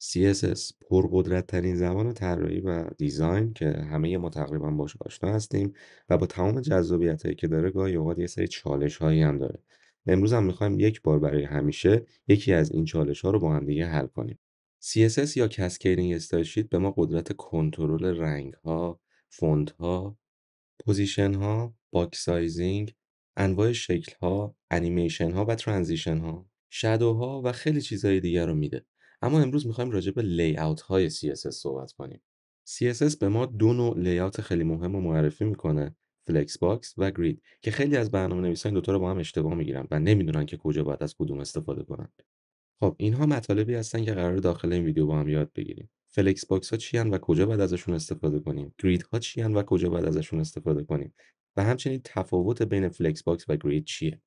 CSS پرقدرت‌ترین زبان طراحی و دیزاین که همه ما تقریبا باش آشنا هستیم و با تمام جذابیتایی که داره گاهی اوقات یه سری چالش‌هایی هم داره. امروز هم می‌خوایم یک بار برای همیشه یکی از این چالش‌ها رو با هم دیگه حل کنیم. CSS یا Cascading Style Sheet به ما قدرت کنترل رنگ‌ها، فونت‌ها، پوزیشن‌ها، باکس سایزینگ، انواع شکل‌ها، انیمیشن‌ها و ترانزیشن‌ها، شادوها و خیلی چیزهای دیگر رو میده. اما امروز می‌خوایم راجع به لی‌اوت‌های CSS صحبت کنیم. CSS به ما دو نوع لی‌اوت خیلی مهم رو معرفی میکنه: فلکس باکس و گرید، که خیلی از برنامه‌نویسان این دوتا رو با هم اشتباه میگیرن و نمیدونن که کجا باید از کدوم استفاده کنن. خب اینها مطالبی هستن که قراره داخل این ویدیو با هم یاد بگیریم. فلکس باکس ها چی ان و کجا باید ازشون استفاده کنیم؟ گرید ها چی ان و کجا باید ازشون استفاده کنیم؟ و همچنین تفاوت بین فلکس باکس و گرید چیه؟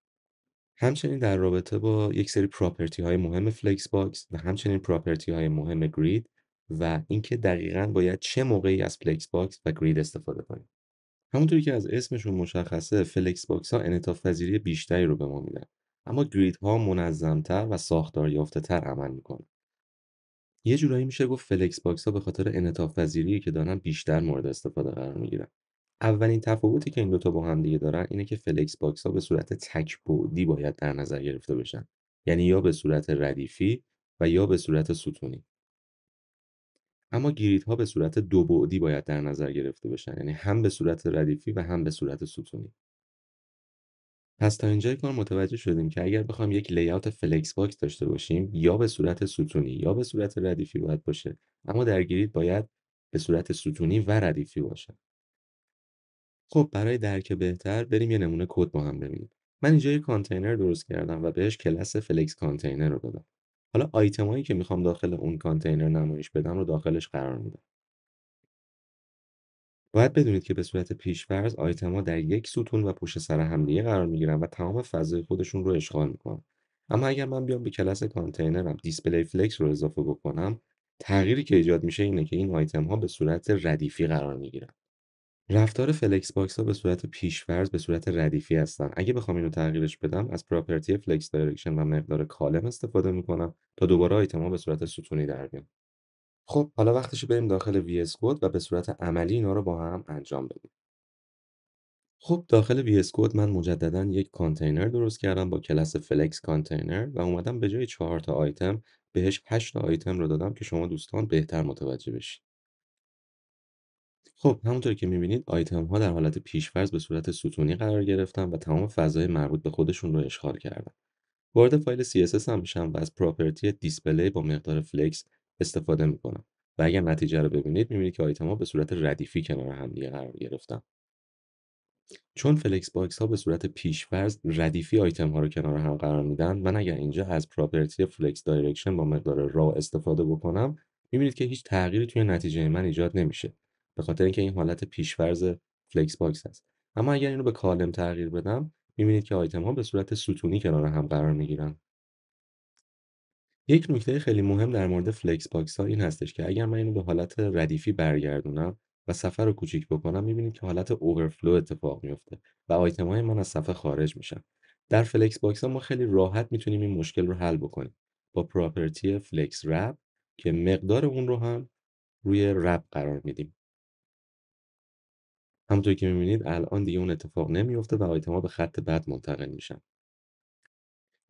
همچنین در رابطه با یک سری پراپرتی های مهم فلکس باکس و همچنین پراپرتی های مهم گرید و اینکه دقیقاً باید چه موقعی از فلکس باکس و گرید استفاده کنیم. همونطوری که از اسمشون مشخصه، فلکس باکس ها انعطاف پذیری بیشتری رو به ما میدن، اما گرید ها منظم‌تر و ساختار یافته‌تر عمل میکنن. یه جورایی میشه گفت فلکس باکس ها به خاطر انعطاف پذیری که دارن بیشتر مورد استفاده قرار میگیرن. اولین تفاوتی که این دوتا با هم دیگه دارن اینه که فلکس باکس ها به صورت تک بعدی باید در نظر گرفته بشن، یعنی یا به صورت ردیفی و یا به صورت ستونی. اما گرید ها به صورت دو بعدی باید در نظر گرفته بشن، یعنی هم به صورت ردیفی و هم به صورت ستونی. پس تا اینجای کار متوجه شدیم که اگر بخوایم یک لی‌آوت فلکس باکس داشته باشیم، یا به صورت ستونی یا به صورت ردیفی باید باشه، اما در گرید باید به صورت ستونی و ردیفی باشه. خب برای درک بهتر بریم یه نمونه کد با هم ببینیم. من اینجا یه کانتینر درست کردم و بهش کلاس فلکس کانتینر رو دادم. حالا آیتمایی که میخوام داخل اون کانتینر نمایش بدم رو داخلش قرار میدم. باید بدونید که به صورت پیش‌فرض آیتم‌ها در یک ستون و پشت سر همدیگه قرار می‌گیرن و تمام فضای خودشون رو اشغال می‌کنن. اما اگر من بیام به کلاس کانتینرم دیسپلی فلکس رو اضافه بکنم، تغییری که ایجاد میشه اینه که این آیتم‌ها به صورت ردیفی قرار می‌گیرن. رفتار فلکس باکس‌ها به صورت پیش‌فرض به صورت ردیفی هستن. اگه بخوام اینو تغییرش بدم، از پراپرتی فلکس دایرکشن و مقدار کالم استفاده می‌کنم تا دوباره آیتم‌ها به صورت ستونی در بیان. خب حالا وقتشه بریم داخل VS Code و به صورت عملی اینا رو با هم انجام بدیم. خب داخل VS Code من مجددا یک کانتینر درست کردم با کلاس فلکس کانتینر و اومدم به جای 4 تا آیتم بهش 8 تا آیتم رو دادم که شما دوستان بهتر متوجه بشید. خب همونطور که می‌بینید آیتم ها در حالت پیش‌فرض به صورت ستونی قرار گرفتن و تمام فضای مربوط به خودشون رو اشغال کردن. وارد فایل CSS هم میشم و از پراپرتی دیسپلی با مقدار فلکس استفاده میکنم و اگر نتیجه رو ببینید می‌بینید که آیتم ها به صورت ردیفی کنار هم دیگه قرار گرفتن. چون فلکس باکس ها به صورت پیش‌فرض ردیفی آیتم ها رو کنار هم قرار میدن، من اگر اینجا از پراپرتی فلکس دایرکشن با مقدار را استفاده بکنم، میبینید که هیچ تغییری توی نتیجه من ایجاد نمیشه، به خاطر اینکه این حالت پیش‌فرض فلکس باکس هست. اما اگر اینو به کالم تغییر بدم، میبینید که آیتم ها به صورت ستونی کنار هم قرار میگیرن. یک نکته خیلی مهم در مورد فلکس باکس ها این هستش که اگر من اینو به حالت ردیفی برگردونم و صفحه رو کوچیک بکنم، می‌بینید که حالت اوورفلو اتفاق میفته و آیتم های من از صفحه خارج میشن. در فلکس باکس ها ما خیلی راحت میتونیم این مشکل رو حل بکنیم با پراپرتی فلکس رپ که مقدار اون رو هم روی رپ قرار میدیم. همونطور که می‌بینید الان دیگه اون اتفاق نمیفته و آیتم ها به خط بعد منتقل میشن.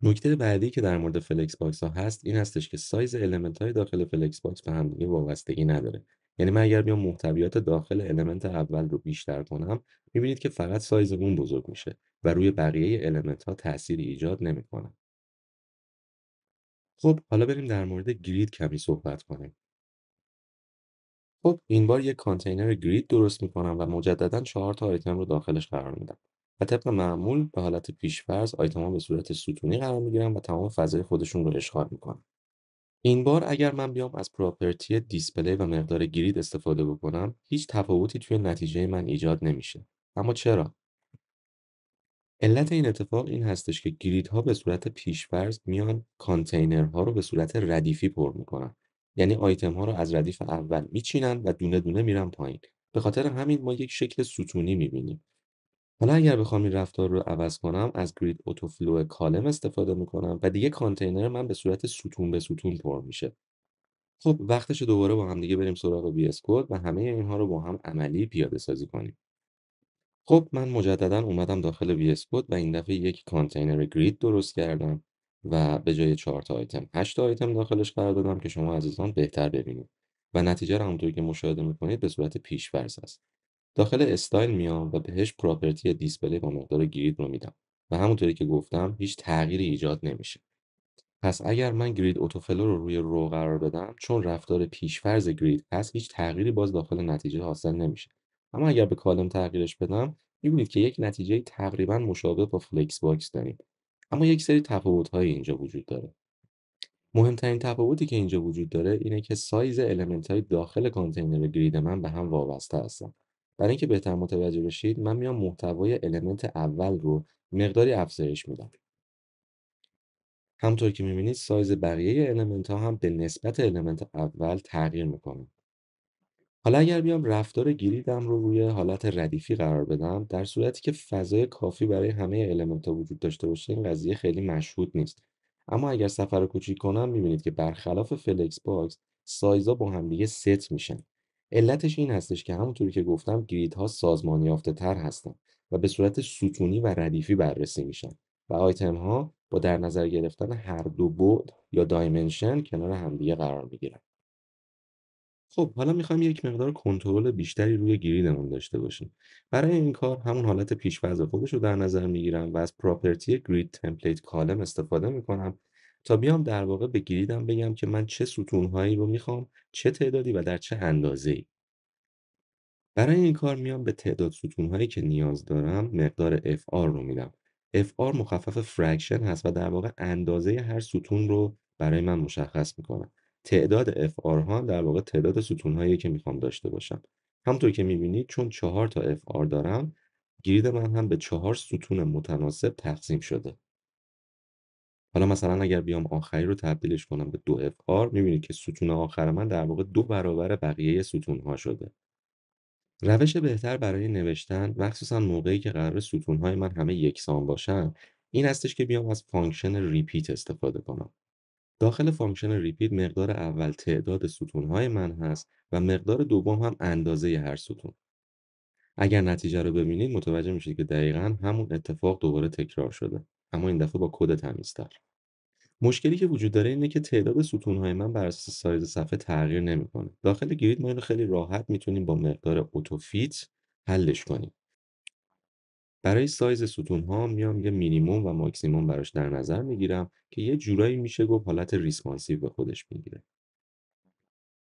نکته بعدی که در مورد فلکس باکس ها هست این هستش که سایز المنت های داخل فلکس باکس به هم دیگه وابستگی نداره. یعنی من اگر بیام محتویات داخل المنت اول رو بیشتر کنم، میبینید که فقط سایز اون بزرگ میشه و روی بقیه المنت ها تأثیری ایجاد نمیکنه. خب حالا بریم در مورد گرید کمی صحبت کنیم. خب این بار یک کانتینر گرید درست میکنم و مجددا 4 تا آیتم رو داخلش قرار میدم و طبق معمول به حالت پیش‌فرض آیتم ها به صورت ستونی قرار میگیرن و تمام فضای خودشون رو اشغال میکنن. این بار اگر من بیام از پراپرتی دیسپلی و مقدار گرید استفاده بکنم، هیچ تفاوتی توی نتیجه من ایجاد نمیشه. اما چرا؟ علت این اتفاق این هستش که گریدها به صورت پیش‌فرض میان کانتینرها رو به صورت ردیفی پر میکنن. یعنی آیتم ها رو از ردیف اول میچینن و دونه دونه میرن پایین. به خاطر همین ما یک شکل ستونی میبینیم. حالا اگر بخوام این رفتار رو عوض کنم، از گرید اتوفلو کالم استفاده میکنم و دیگه کانتینر من به صورت ستون به ستون پر میشه. خب وقتشه دوباره با هم دیگه بریم سراغ VS کد و همه اینها رو با هم عملی پیاده سازی کنیم. خب من مجددا اومدم داخل VS کد و این دفعه یک کانتینر گرید درست کردم و به جای 4 تا آیتم 8 تا آیتم داخلش قرار دادم که شما عزیزان بهتر ببینید و نتیجه رو همونطور که مشاهده میکنید به صورت پیش‌فرض است. داخل استایل میام و بهش پراپرتی دیسپلی با مقدار گرید رو میدم و همونطوری که گفتم هیچ تغییری ایجاد نمیشه. پس اگر من گرید اتوفلو رو روی رو قرار بدم چون رفتار پیش‌فرض گرید هست هیچ تغییری باز داخل نتیجه حاصل نمیشه. اما اگر به کالم تغییرش بدم می‌بینید که یک نتیجه تقریبا مشابه با فلکس باکس داریم. اما یک سری تفاوت‌های اینجا وجود داره. مهمترین تفاوتی که اینجا وجود داره اینه که سایز المنت‌های داخل کانتینر گرید من به هم وابسته هستن. برای اینکه بهتر متوجه بشید من میام محتوای المنت اول رو مقداری افزایش میدم. همونطور که می‌بینید سایز بقیه المنت‌ها هم به نسبت المنت اول تغییر میکنه. حالا اگر بیام رفتار گریدم رو روی حالت ردیفی قرار بدم در صورتی که فضای کافی برای همه المنت‌ها وجود داشته باشه این قضیه خیلی مشهود نیست. اما اگر سفر رو کوچیک کنم می‌بینید که برخلاف فلکس باکس سایزها با هم دیگه ست میشن. علتش این هستش که همونطوری که گفتم گریدها سازمان یافته تر هستن و به صورت ستونی و ردیفی بررسی میشن و آیتم ها با در نظر گرفتن هر دو بعد یا دایمنشن کنار همدیگه قرار میگیرن. خب حالا میخوایم یک مقدار کنترل بیشتری روی گریدمون داشته باشیم. برای این کار همون حالت پیش‌فرض خودش رو در نظر میگیرم و از پراپرتی گرید تمپلیت کالم استفاده میکنم تا بیام در واقع به گریدم بگم که من چه ستونهایی رو میخوام، چه تعدادی و در چه اندازه‌ای. برای این کار میام به تعداد ستون‌هایی که نیاز دارم مقدار FR رو میدم. FR مخفف فرکشن هست و در واقع اندازه هر ستون رو برای من مشخص میکنه. تعداد FR ها در واقع تعداد ستون‌هایی که میخوام داشته باشم. همونطور که میبینید چون 4 تا FR دارم گرید من هم به 4 ستون متناسب تقسیم شده. حالا مثلا اگر بیام آخری رو تبدیلش کنم به 2 FR میبینید که ستون آخر من در واقع 2 برابر بقیه ستون‌ها شده. روش بهتر برای نوشتن مخصوصا موقعی که قرار ستون‌های من همه یکسان باشن این هستش که بیام از فانکشن ریپیت استفاده کنم. داخل فانکشن ریپیت مقدار اول تعداد ستون‌های من هست و مقدار دوم هم اندازه هر ستون. اگر نتیجه رو ببینید متوجه میشید که دقیقاً همون اتفاق دوباره تکرار شده، اما این دفعه با کد تمیزتر. مشکلی که وجود داره اینه که تعداد ستون‌های من بر اساس سایز صفحه تغییر نمی‌کنه. داخل گرید ما اینو خیلی راحت میتونیم با مقدار اتوفیت حلش کنیم. برای سایز ستون‌ها میام یه مینیمم و ماکسیمم براش در نظر میگیرم که یه جورایی میشه گفت حالت ریسپانسیو به خودش میگیره.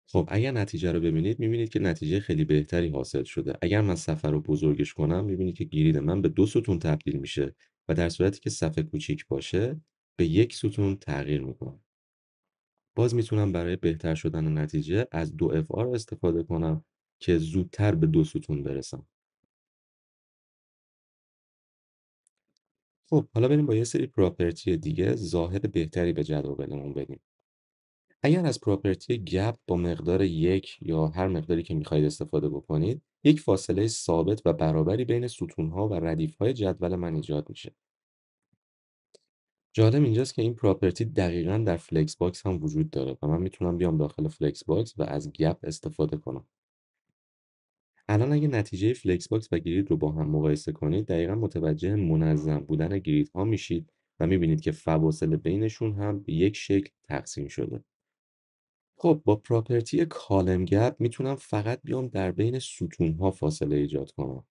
خب اگر نتیجه رو ببینید میبینید که نتیجه خیلی بهتری حاصل شده. اگر من صفحه رو بزرگش کنم میبینید که گرید من به 2 ستون تبدیل میشه و در صورتی که صفحه کوچیک باشه به 1 ستون تغییر میکنه. باز میتونم برای بهتر شدن نتیجه از 2FR استفاده کنم که زودتر به 2 ستون برسم. خب حالا بریم با یه سری پراپرتی دیگه ظاهر بهتری به جدولمون بدیم. اگر از پراپرتی گپ با مقدار 1 یا هر مقداری که میخواهید استفاده بکنید، یک فاصله ثابت و برابری بین ستون‌ها و ردیف‌های جدول من ایجاد میشه. جالب اینجاست که این پراپرتی دقیقاً در فلکس باکس هم وجود داره و من میتونم بیام داخل فلکس باکس و از گپ استفاده کنم. الان اگه نتیجه فلکس باکس و گرید رو با هم مقایسه کنید دقیقا متوجه منظم بودن گرید ها میشید و میبینید که فواصل بینشون هم به یک شکل تقسیم شده. خب با پراپرتی کالم گپ میتونم فقط بیام در بین ستون ها فاصله ایجاد کنم.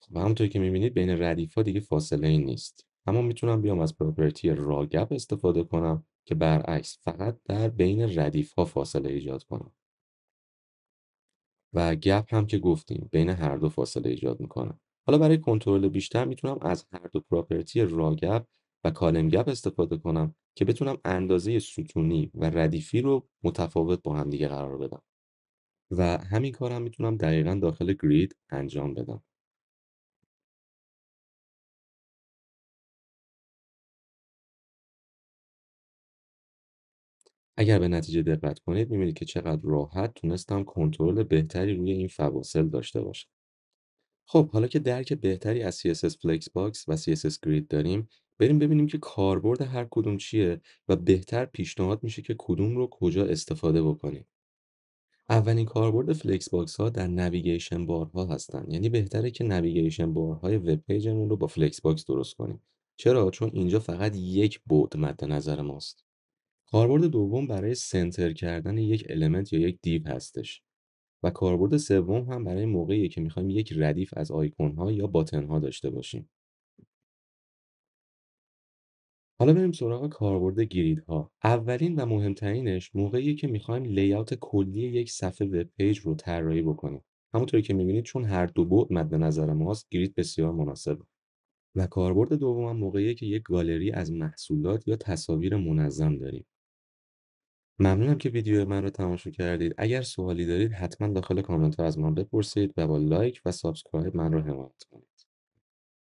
خب همونطور که میبینید بین ردیف ها دیگه فاصله ای نیست. اما میتونم بیام از پراپرتی را گپ استفاده کنم که برعکس فقط در بین ردیف ها فاصله ایجاد کنم. و گپ هم که گفتیم بین هر دو فاصله ایجاد میکنه. حالا برای کنترل بیشتر میتونم از هر دو پراپرتی را گپ و کالم گپ استفاده کنم که بتونم اندازه ستونی و ردیفی رو متفاوت با هم دیگه قرار بدم و همین کارم میتونم دقیقا داخل گرید انجام بدم. اگر به نتیجه دقت کنید میبینید که چقدر راحت تونستم کنترل بهتری روی این فواصل داشته باشم. خب حالا که درک بهتری از CSS Flexbox و CSS Grid داریم بریم ببینیم که کاربرد هر کدوم چیه و بهتر پیشنهاد میشه که کدوم رو کجا استفاده بکنیم. اولین کاربرد فلکس باکس ها در نویگیشن بارها هستن. یعنی بهتره که نویگیشن بارهای وب پیجمون رو با فلکس باکس درست کنیم. چرا؟ چون اینجا فقط یک بعد مد نظر ماست. کاربرد دوم برای سنتر کردن یک المنت یا یک دیو هستش. و کاربرد سوم هم برای موقعیه که میخوایم یک ردیف از آیکون ها یا باتن ها داشته باشیم. حالا بریم سراغ کاربرد گریدها. اولین و مهمترینش موقعیه که میخوایم لیاوت کلی یک صفحه وب پیج رو طراحی بکنیم. همونطوری که میبینید چون هر دو بعد مد نظر ماست، گرید بسیار مناسبه. و کاربرد دوم موقعیه که یک گالری از محصولات یا تصاویر منظم داریم. ممنونم که ویدیو من رو تماشا کردید. اگر سوالی دارید حتما داخل کامنت ها از من بپرسید و با لایک و سابسکرایب من رو حمایت کنید.